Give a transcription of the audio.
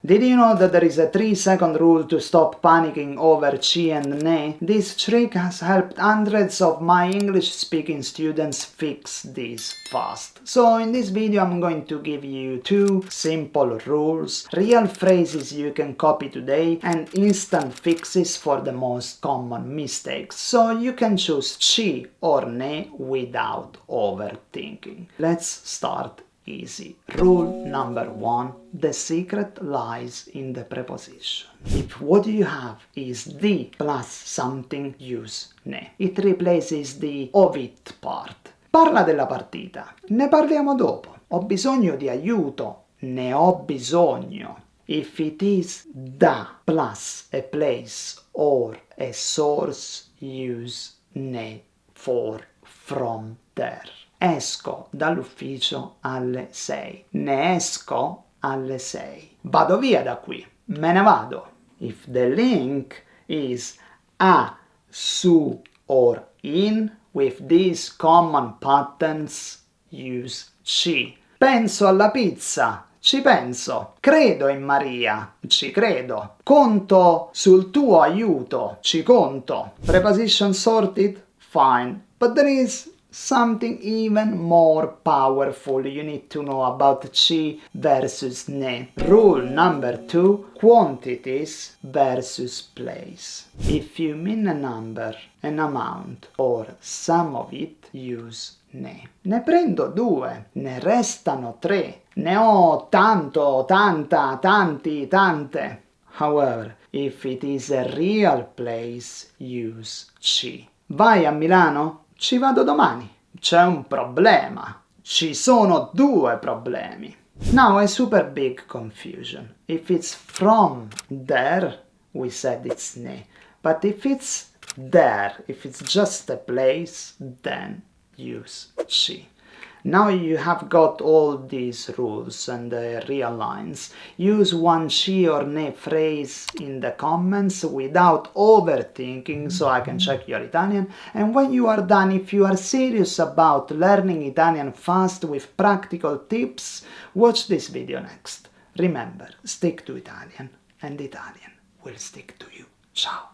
Did you know that there is a 3-second rule to stop panicking over chi and ne? This trick has helped hundreds of my English-speaking students fix this fast. So in this video I'm going to give you 2 simple rules, real phrases you can copy today, and instant fixes for the most common mistakes, so you can choose chi or ne without overthinking. Let's start easy. Rule number 1. The secret lies in the preposition. If what you have is the plus something, use ne. It replaces the of it part. Parla della partita. Ne parliamo dopo. Ho bisogno di aiuto. Ne ho bisogno. If it is da plus a place or a source, use ne for from there. Esco dall'ufficio alle 6. Ne esco alle 6. Vado via da qui. Me ne vado. If the link is a, su or in, with these common patterns, use ci. Penso alla pizza. Ci penso. Credo in Maria. Ci credo. Conto sul tuo aiuto. Ci conto. Preposition sorted? Fine. But there is something even more powerful you need to know about chi versus ne. Rule number 2. Quantities versus place. If you mean a number, an amount, or some of it, use ne. Ne prendo 2, ne restano 3, ne ho tanto, tanta, tanti, tante. However, if it is a real place, use chi. Vai a Milano? Ci vado domani. C'è un problema. Ci sono 2 problemi. Now a super big confusion. If it's from there, we said it's ne. But if it's there, if it's just a place, then use chi. Now you have got all these rules and real lines. Use one chi or ne phrase in the comments without overthinking so I can check your Italian. And when you are done, if you are serious about learning Italian fast with practical tips, watch this video next. Remember, stick to Italian and Italian will stick to you. Ciao!